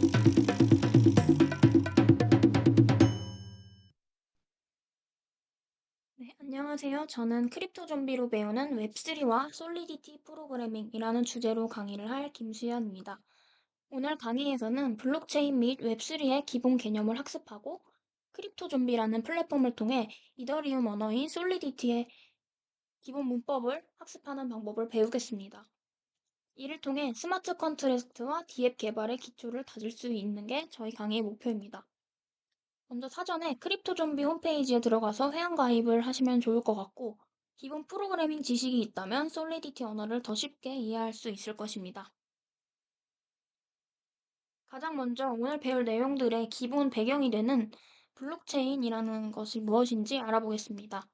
네, 안녕하세요. 저는 크립토 좀비로 배우는 웹3와 솔리디티 프로그래밍이라는 주제로 강의를 할 김수현입니다. 오늘 강의에서는 블록체인 및 웹3의 기본 개념을 학습하고 크립토 좀비라는 플랫폼을 통해 이더리움 언어인 솔리디티의 기본 문법을 학습하는 방법을 배우겠습니다. 이를 통해 스마트 컨트랙트와 D앱 개발의 기초를 다질 수 있는 게 저희 강의의 목표입니다. 먼저 사전에 크립토 좀비 홈페이지에 들어가서 회원가입을 하시면 좋을 것 같고, 기본 프로그래밍 지식이 있다면 솔리디티 언어를 더 쉽게 이해할 수 있을 것입니다. 가장 먼저 오늘 배울 내용들의 기본 배경이 되는 블록체인이라는 것이 무엇인지 알아보겠습니다.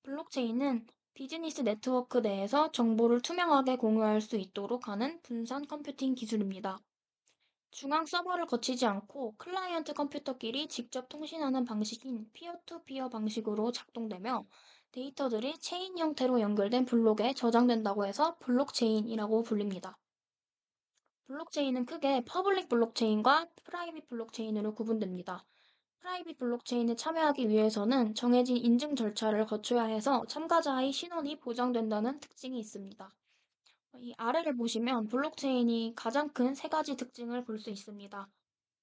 블록체인은 비즈니스 네트워크 내에서 정보를 투명하게 공유할 수 있도록 하는 분산 컴퓨팅 기술입니다. 중앙 서버를 거치지 않고 클라이언트 컴퓨터끼리 직접 통신하는 방식인 피어 투 피어 방식으로 작동되며 데이터들이 체인 형태로 연결된 블록에 저장된다고 해서 블록체인이라고 불립니다. 블록체인은 크게 퍼블릭 블록체인과 프라이빗 블록체인으로 구분됩니다. 프라이빗 블록체인에 참여하기 위해서는 정해진 인증 절차를 거쳐야 해서 참가자의 신원이 보장된다는 특징이 있습니다. 이 아래를 보시면 블록체인이 가장 큰 세 가지 특징을 볼 수 있습니다.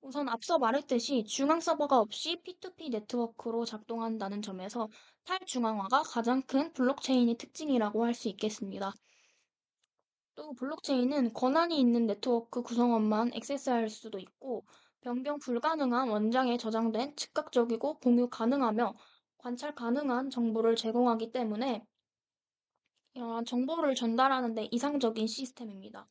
우선 앞서 말했듯이 중앙 서버가 없이 P2P 네트워크로 작동한다는 점에서 탈중앙화가 가장 큰 블록체인의 특징이라고 할 수 있겠습니다. 또 블록체인은 권한이 있는 네트워크 구성원만 액세스할 수도 있고 변경 불가능한 원장에 저장된 즉각적이고 공유 가능하며 관찰 가능한 정보를 제공하기 때문에 이러한 정보를 전달하는 데 이상적인 시스템입니다.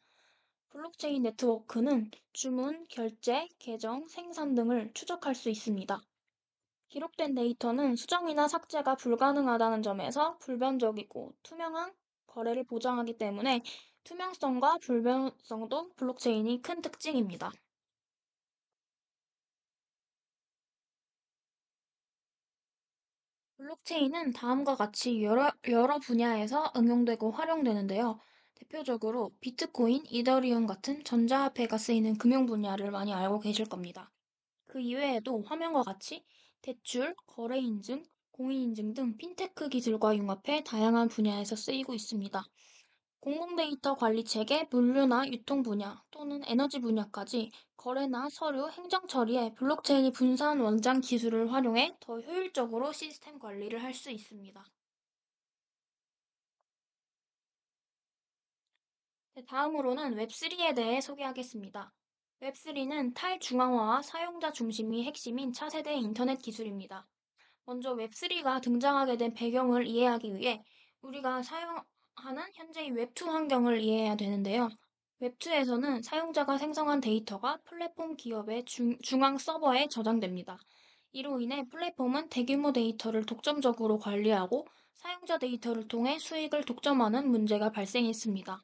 블록체인 네트워크는 주문, 결제, 계정, 생산 등을 추적할 수 있습니다. 기록된 데이터는 수정이나 삭제가 불가능하다는 점에서 불변적이고 투명한 거래를 보장하기 때문에 투명성과 불변성도 블록체인이 큰 특징입니다. 블록체인은 다음과 같이 여러 분야에서 응용되고 활용되는데요. 대표적으로 비트코인, 이더리움 같은 전자화폐가 쓰이는 금융 분야를 많이 알고 계실 겁니다. 그 이외에도 화면과 같이 대출, 거래인증, 공인인증 등 핀테크 기술과 융합해 다양한 분야에서 쓰이고 있습니다. 공공데이터 관리 체계, 물류나 유통 분야 또는 에너지 분야까지 거래나 서류, 행정 처리에 블록체인이 분산 원장 기술을 활용해 더 효율적으로 시스템 관리를 할 수 있습니다. 네, 다음으로는 웹3에 대해 소개하겠습니다. 웹3는 탈중앙화와 사용자 중심이 핵심인 차세대 인터넷 기술입니다. 먼저 웹3가 등장하게 된 배경을 이해하기 위해 우리가 사용하는 현재의 웹2 환경을 이해해야 되는데요. 웹2에서는 사용자가 생성한 데이터가 플랫폼 기업의 중앙 서버에 저장됩니다. 이로 인해 플랫폼은 대규모 데이터를 독점적으로 관리하고 사용자 데이터를 통해 수익을 독점하는 문제가 발생했습니다.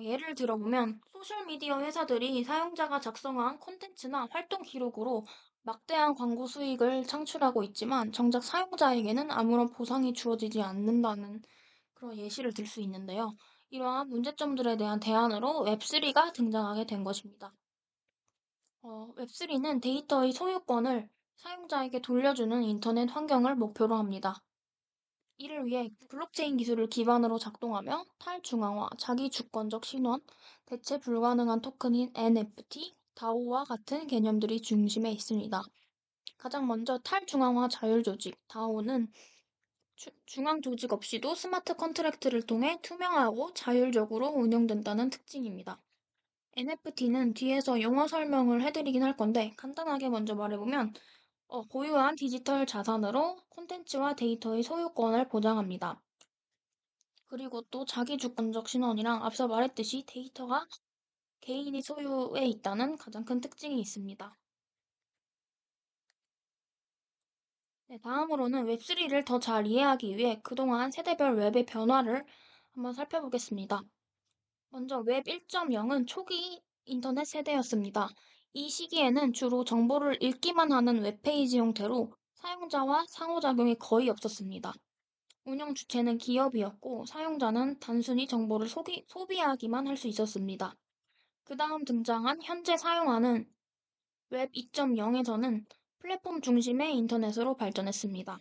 예를 들어보면 소셜미디어 회사들이 사용자가 작성한 콘텐츠나 활동 기록으로 막대한 광고 수익을 창출하고 있지만 정작 사용자에게는 아무런 보상이 주어지지 않는다는 그런 예시를 들 수 있는데요. 이러한 문제점들에 대한 대안으로 웹3가 등장하게 된 것입니다. 웹3는 데이터의 소유권을 사용자에게 돌려주는 인터넷 환경을 목표로 합니다. 이를 위해 블록체인 기술을 기반으로 작동하며 탈중앙화, 자기주권적 신원, 대체 불가능한 토큰인 NFT, 다오와 같은 개념들이 중심에 있습니다. 가장 먼저 탈중앙화 자율조직, 다오는 중앙 조직 없이도 스마트 컨트랙트를 통해 투명하고 자율적으로 운영된다는 특징입니다. NFT는 뒤에서 용어 설명을 해드리긴 할 건데 간단하게 먼저 말해보면 고유한 디지털 자산으로 콘텐츠와 데이터의 소유권을 보장합니다. 그리고 또 자기주권적 신원이랑 앞서 말했듯이 데이터가 개인이 소유에 있다는 가장 큰 특징이 있습니다. 네, 다음으로는 웹3를 더 잘 이해하기 위해 그동안 세대별 웹의 변화를 한번 살펴보겠습니다. 먼저 웹 1.0은 초기 인터넷 세대였습니다. 이 시기에는 주로 정보를 읽기만 하는 웹페이지 형태로 사용자와 상호작용이 거의 없었습니다. 운영 주체는 기업이었고 사용자는 단순히 정보를 소비하기만 할 수 있었습니다. 그 다음 등장한 현재 사용하는 웹 2.0에서는 플랫폼 중심의 인터넷으로 발전했습니다.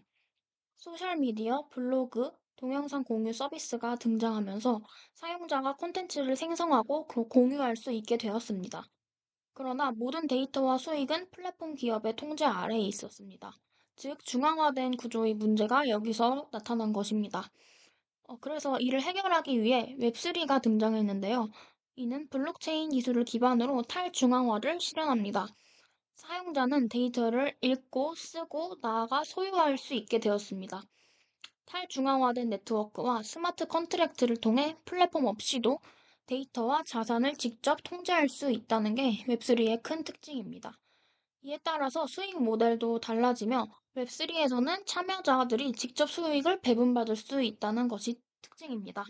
소셜미디어, 블로그, 동영상 공유 서비스가 등장하면서 사용자가 콘텐츠를 생성하고 공유할 수 있게 되었습니다. 그러나 모든 데이터와 수익은 플랫폼 기업의 통제 아래에 있었습니다. 즉, 중앙화된 구조의 문제가 여기서 나타난 것입니다. 그래서 이를 해결하기 위해 웹3가 등장했는데요. 이는 블록체인 기술을 기반으로 탈중앙화를 실현합니다. 사용자는 데이터를 읽고 쓰고 나아가 소유할 수 있게 되었습니다. 탈중앙화된 네트워크와 스마트 컨트랙트를 통해 플랫폼 없이도 데이터와 자산을 직접 통제할 수 있다는 게 웹3의 큰 특징입니다. 이에 따라서 수익 모델도 달라지며 웹3에서는 참여자들이 직접 수익을 배분받을 수 있다는 것이 특징입니다.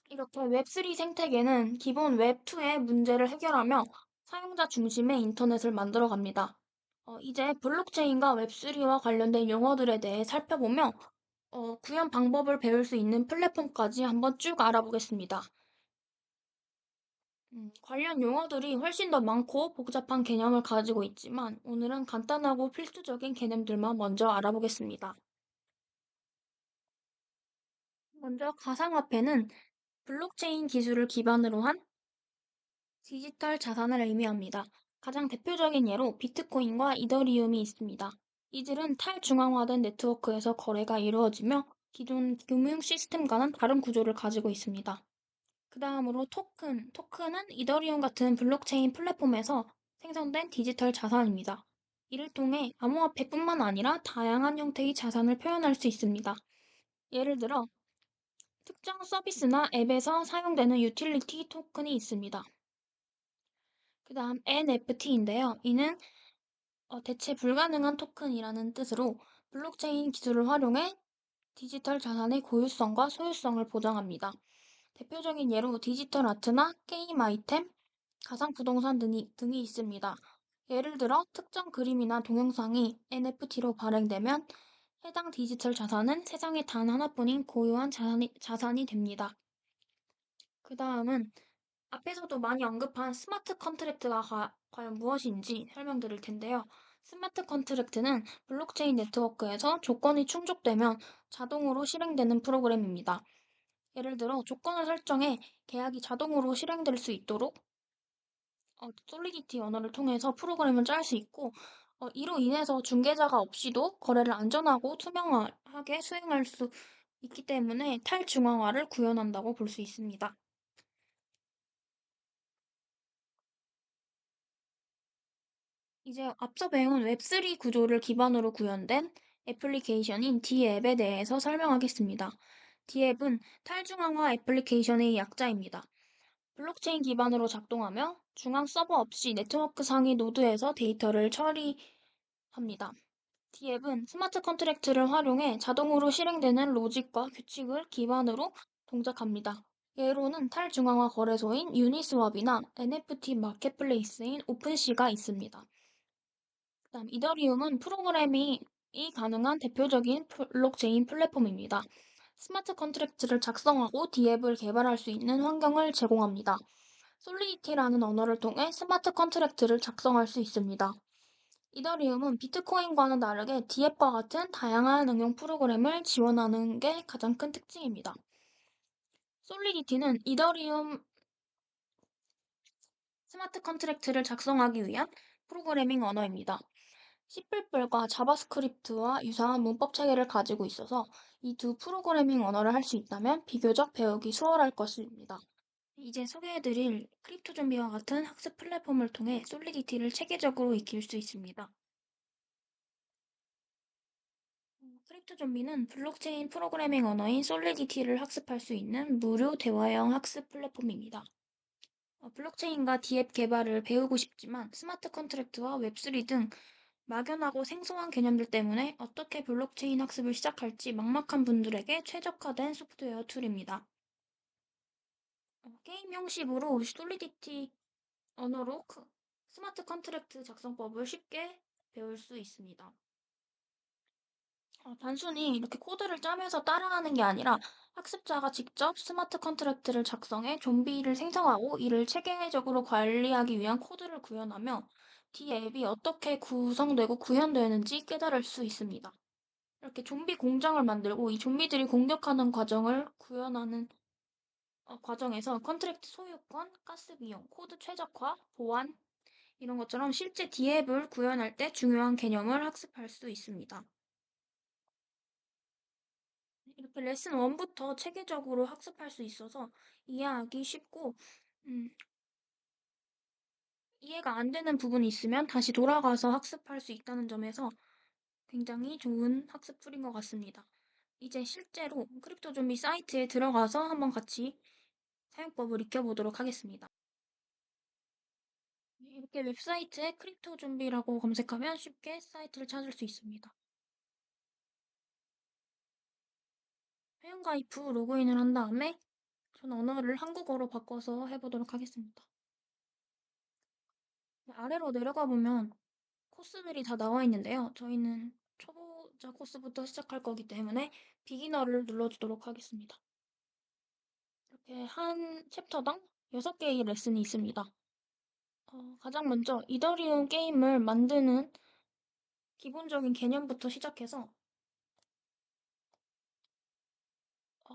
이렇게 웹3 생태계는 기본 웹2의 문제를 해결하며 사용자 중심의 인터넷을 만들어 갑니다. 이제 블록체인과 웹3와 관련된 용어들에 대해 살펴보며 구현 방법을 배울 수 있는 플랫폼까지 한번 쭉 알아보겠습니다. 관련 용어들이 훨씬 더 많고 복잡한 개념을 가지고 있지만 오늘은 간단하고 필수적인 개념들만 먼저 알아보겠습니다. 먼저 가상화폐는 블록체인 기술을 기반으로 한 디지털 자산을 의미합니다. 가장 대표적인 예로 비트코인과 이더리움이 있습니다. 이들은 탈중앙화된 네트워크에서 거래가 이루어지며 기존 금융 시스템과는 다른 구조를 가지고 있습니다. 그 다음으로 토큰은 이더리움 같은 블록체인 플랫폼에서 생성된 디지털 자산입니다. 이를 통해 암호화폐뿐만 아니라 다양한 형태의 자산을 표현할 수 있습니다. 예를 들어, 특정 서비스나 앱에서 사용되는 유틸리티 토큰이 있습니다. 그 다음 NFT인데요. 이는 대체 불가능한 토큰이라는 뜻으로 블록체인 기술을 활용해 디지털 자산의 고유성과 소유성을 보장합니다. 대표적인 예로 디지털 아트나 게임 아이템, 가상 부동산 등이 있습니다. 예를 들어 특정 그림이나 동영상이 NFT로 발행되면 해당 디지털 자산은 세상에 단 하나뿐인 고유한 자산이 됩니다. 그 다음은 앞에서도 많이 언급한 스마트 컨트랙트가 과연 무엇인지 설명드릴 텐데요. 스마트 컨트랙트는 블록체인 네트워크에서 조건이 충족되면 자동으로 실행되는 프로그램입니다. 예를 들어 조건을 설정해 계약이 자동으로 실행될 수 있도록 솔리디티 언어를 통해서 프로그램을 짤 수 있고 이로 인해서 중개자가 없이도 거래를 안전하고 투명하게 수행할 수 있기 때문에 탈중앙화를 구현한다고 볼 수 있습니다. 이제 앞서 배운 웹3 구조를 기반으로 구현된 애플리케이션인 D앱에 대해서 설명하겠습니다. D앱은 탈중앙화 애플리케이션의 약자입니다. 블록체인 기반으로 작동하며 중앙 서버 없이 네트워크 상위 노드에서 데이터를 처리합니다. D앱은 스마트 컨트랙트를 활용해 자동으로 실행되는 로직과 규칙을 기반으로 동작합니다. 예로는 탈중앙화 거래소인 유니스왑이나 NFT 마켓플레이스인 오픈시가 있습니다. 그다음 이더리움은 프로그래밍이 가능한 대표적인 블록체인 플랫폼입니다. 스마트 컨트랙트를 작성하고 D앱을 개발할 수 있는 환경을 제공합니다. 솔리디티라는 언어를 통해 스마트 컨트랙트를 작성할 수 있습니다. 이더리움은 비트코인과는 다르게 D앱과 같은 다양한 응용 프로그램을 지원하는 게 가장 큰 특징입니다. 솔리디티는 이더리움 스마트 컨트랙트를 작성하기 위한 프로그래밍 언어입니다. C++과 자바스크립트와 유사한 문법 체계를 가지고 있어서 이 두 프로그래밍 언어를 할 수 있다면 비교적 배우기 수월할 것입니다. 이제 소개해드릴 크립토 좀비와 같은 학습 플랫폼을 통해 솔리디티를 체계적으로 익힐 수 있습니다. 크립토 좀비는 블록체인 프로그래밍 언어인 솔리디티를 학습할 수 있는 무료 대화형 학습 플랫폼입니다. 블록체인과 디앱 개발을 배우고 싶지만 스마트 컨트랙트와 웹3 등 막연하고 생소한 개념들 때문에 어떻게 블록체인 학습을 시작할지 막막한 분들에게 최적화된 소프트웨어 툴입니다. 게임 형식으로 솔리디티 언어로 스마트 컨트랙트 작성법을 쉽게 배울 수 있습니다. 단순히 이렇게 코드를 짜면서 따라하는 게 아니라 학습자가 직접 스마트 컨트랙트를 작성해 좀비를 생성하고 이를 체계적으로 관리하기 위한 코드를 구현하며 D 앱이 어떻게 구성되고 구현되는지 깨달을 수 있습니다. 이렇게 좀비 공장을 만들고 이 좀비들이 공격하는 과정을 구현하는 과정에서 컨트랙트 소유권, 가스 비용, 코드 최적화, 보안 이런 것처럼 실제 D앱을 구현할 때 중요한 개념을 학습할 수 있습니다. 이렇게 레슨 1부터 체계적으로 학습할 수 있어서 이해하기 쉽고 음, 이해가 안 되는 부분이 있으면 다시 돌아가서 학습할 수 있다는 점에서 굉장히 좋은 학습 툴인 것 같습니다. 이제 실제로 크립토 좀비 사이트에 들어가서 한번 같이 사용법을 익혀보도록 하겠습니다. 이렇게 웹사이트에 크립토 좀비라고 검색하면 쉽게 사이트를 찾을 수 있습니다. 회원가입 후 로그인을 한 다음에 전 언어를 한국어로 바꿔서 해보도록 하겠습니다. 아래로 내려가 보면 코스들이 다 나와 있는데요. 저희는 초보자 코스부터 시작할 거기 때문에 비기너를 눌러주도록 하겠습니다. 이렇게 한 챕터당 6개의 레슨이 있습니다. 가장 먼저 이더리움 게임을 만드는 기본적인 개념부터 시작해서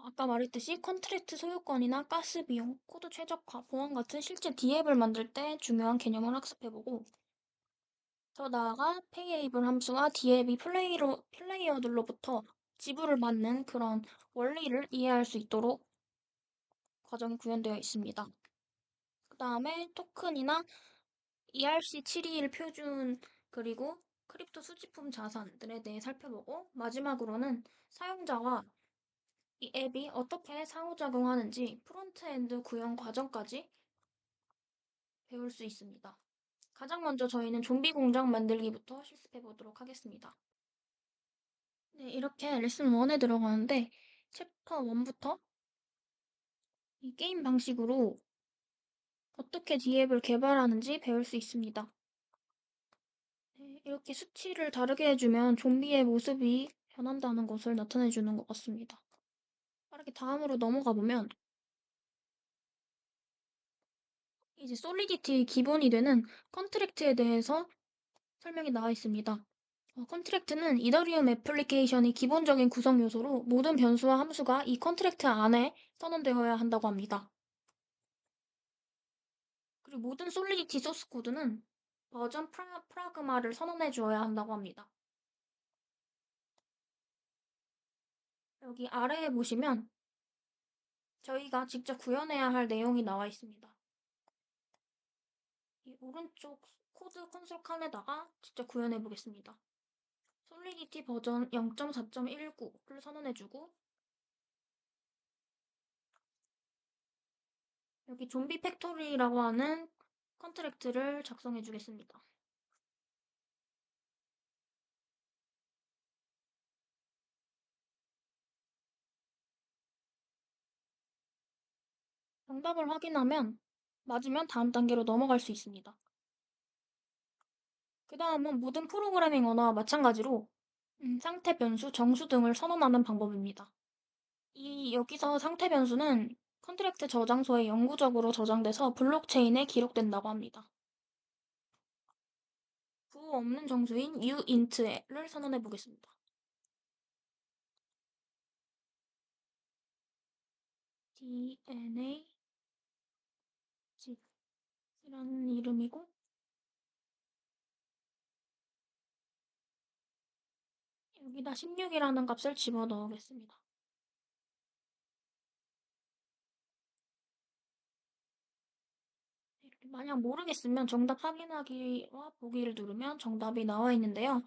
아까 말했듯이 컨트랙트 소유권이나 가스 비용, 코드 최적화, 보안 같은 실제 D앱을 만들 때 중요한 개념을 학습해보고 더 나아가 페이에이블 함수와 D앱이 플레이어들로부터 지불을 받는 그런 원리를 이해할 수 있도록 과정이 구현되어 있습니다. 그 다음에 토큰이나 ERC721 표준 그리고 크립토 수집품 자산들에 대해 살펴보고 마지막으로는 사용자와 이 앱이 어떻게 상호작용하는지 프론트엔드 구현 과정까지 배울 수 있습니다. 가장 먼저 저희는 좀비 공장 만들기부터 실습해 보도록 하겠습니다. 네, 이렇게 레슨 1에 들어가는데 챕터 1부터 이 게임 방식으로 어떻게 D앱을 개발하는지 배울 수 있습니다. 네, 이렇게 수치를 다르게 해주면 좀비의 모습이 변한다는 것을 나타내 주는 것 같습니다. 빠르게 다음으로 넘어가 보면 이제 솔리디티의 기본이 되는 컨트랙트에 대해서 설명이 나와 있습니다. 컨트랙트는 이더리움 애플리케이션의 기본적인 구성 요소로 모든 변수와 함수가 이 컨트랙트 안에 선언되어야 한다고 합니다. 그리고 모든 솔리디티 소스 코드는 버전 프라그마를 선언해 주어야 한다고 합니다. 여기 아래에 보시면 저희가 직접 구현해야 할 내용이 나와 있습니다. 이 오른쪽 코드 콘솔 칸에다가 직접 구현해 보겠습니다. 솔리디티 버전 0.4.19를 선언해주고 여기 좀비 팩토리라고 하는 컨트랙트를 작성해 주겠습니다. 정답을 확인하면 맞으면 다음 단계로 넘어갈 수 있습니다. 그 다음은 모든 프로그래밍 언어와 마찬가지로 상태 변수, 정수 등을 선언하는 방법입니다. 여기서 상태 변수는 컨트랙트 저장소에 영구적으로 저장돼서 블록체인에 기록된다고 합니다. 부호 없는 정수인 uint를 선언해 보겠습니다. DNA 이라는 이름이고 여기다 16이라는 값을 집어넣겠습니다. 이렇게 만약 모르겠으면 정답 확인하기와 보기를 누르면 정답이 나와 있는데요.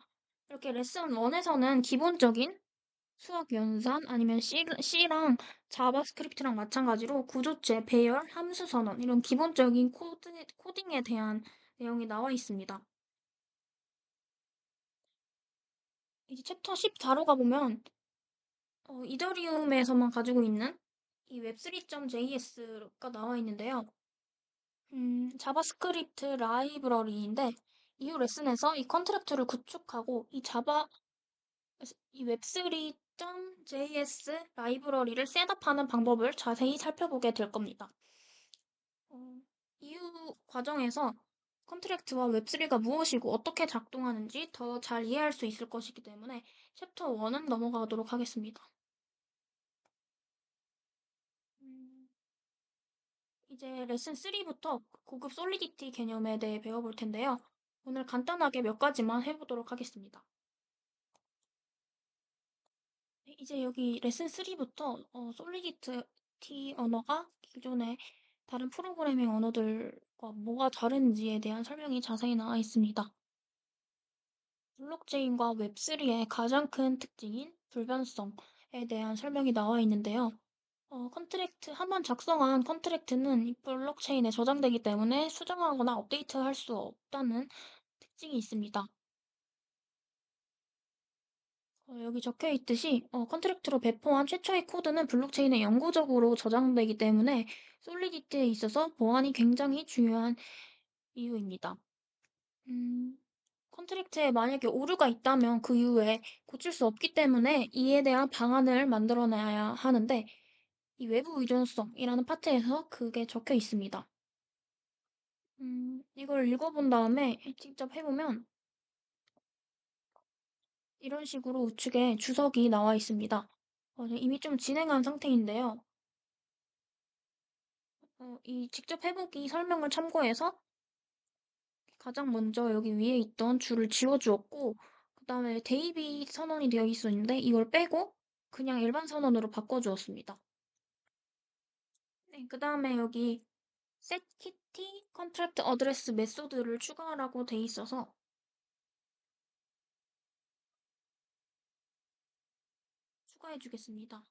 이렇게 레슨 1에서는 기본적인 수학 연산 아니면 C랑 자바스크립트랑 마찬가지로 구조체, 배열, 함수 선언 이런 기본적인 코딩에 대한 내용이 나와 있습니다. 이제 챕터 14로 가보면 이더리움에서만 가지고 있는 이 web3.js가 나와 있는데요. 자바스크립트 라이브러리인데 이후 레슨에서 이 컨트랙트를 구축하고 이 web3.js 라이브러리를 셋업하는 방법을 자세히 살펴보게 될 겁니다. 이후 과정에서 컨트랙트와 웹3가 무엇이고 어떻게 작동하는지 더 잘 이해할 수 있을 것이기 때문에 챕터 1은 넘어가도록 하겠습니다. 음, 이제 레슨 3부터 고급 솔리디티 개념에 대해 배워볼 텐데요. 오늘 간단하게 몇 가지만 해보도록 하겠습니다. 네, 이제 여기 레슨 3부터 솔리디티 언어가 기존의 다른 프로그래밍 언어들과 뭐가 다른지에 대한 설명이 자세히 나와 있습니다. 블록체인과 웹3의 가장 큰 특징인 불변성에 대한 설명이 나와 있는데요. 한번 작성한 컨트랙트는 이 블록체인에 저장되기 때문에 수정하거나 업데이트할 수 없다는 특징이 있습니다. 여기 적혀 있듯이 컨트랙트로 배포한 최초의 코드는 블록체인에 영구적으로 저장되기 때문에 솔리디티에 있어서 보안이 굉장히 중요한 이유입니다. 음, 컨트랙트에 만약에 오류가 있다면 그 이후에 고칠 수 없기 때문에 이에 대한 방안을 만들어내야 하는데 이 외부 의존성이라는 파트에서 그게 적혀 있습니다. 이걸 읽어본 다음에 직접 해보면 이런 식으로 우측에 주석이 나와 있습니다. 이미 좀 진행한 상태인데요. 이 직접 해보기 설명을 참고해서 가장 먼저 여기 위에 있던 줄을 지워주었고, 그 다음에 대입이 선언이 되어 있었는데 이걸 빼고 그냥 일반 선언으로 바꿔주었습니다. 네, 그 다음에 여기 setKitty contract address 메소드를 추가하라고 돼 있어서 추가해 주겠습니다.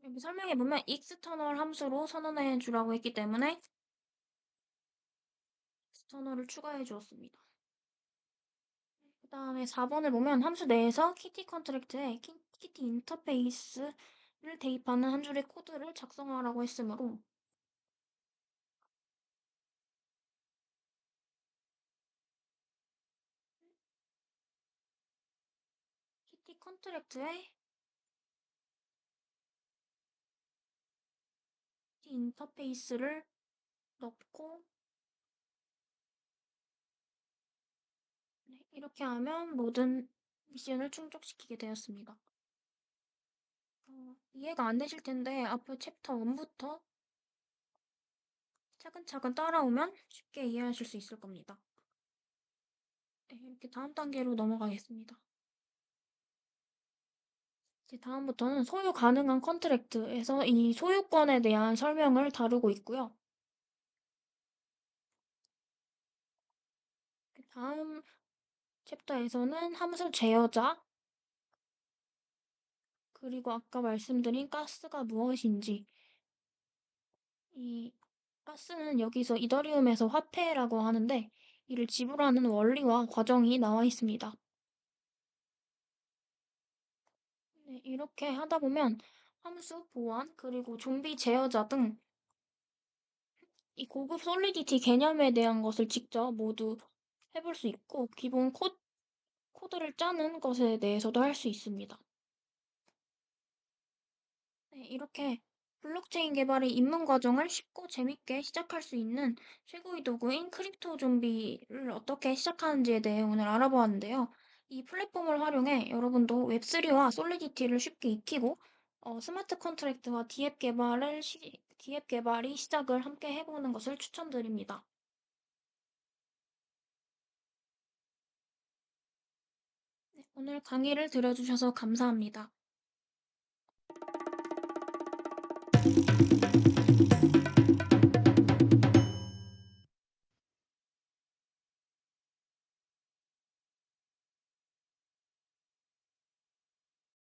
여기 설명해 보면 external 함수로 선언해 주라고 했기 때문에 external을 추가해 주었습니다. 그 다음에 4번을 보면 함수 내에서 kitty 컨트랙트에 kitty 인터페이스를 대입하는 한 줄의 코드를 작성하라고 했으므로 kitty 컨트랙트에 kitty 인터페이스를 넣고 네, 이렇게 하면 모든 미션을 충족시키게 되었습니다. 이해가 안 되실 텐데 앞으로 챕터 1부터 차근차근 따라오면 쉽게 이해하실 수 있을 겁니다. 네, 이렇게 다음 단계로 넘어가겠습니다. 이제 다음부터는 소유 가능한 컨트랙트에서 이 소유권에 대한 설명을 다루고 있고요. 그 다음 챕터에서는 함수 제어자, 그리고 아까 말씀드린 가스가 무엇인지, 이 가스는 여기서 이더리움에서 화폐라고 하는데, 이를 지불하는 원리와 과정이 나와 있습니다. 네, 이렇게 하다 보면 함수 보안, 그리고 좀비 제어자 등 이 고급 솔리디티 개념에 대한 것을 직접 모두 해볼 수 있고, 기본 코드를 짜는 것에 대해서도 할 수 있습니다. 네, 이렇게 블록체인 개발의 입문 과정을 쉽고 재밌게 시작할 수 있는 최고의 도구인 크립토 좀비를 어떻게 시작하는지에 대해 오늘 알아보았는데요. 이 플랫폼을 활용해 여러분도 웹3와 솔리디티를 쉽게 익히고 스마트 컨트랙트와 디앱 개발이 시작을 함께 해보는 것을 추천드립니다. 네, 오늘 강의를 들어주셔서 감사합니다.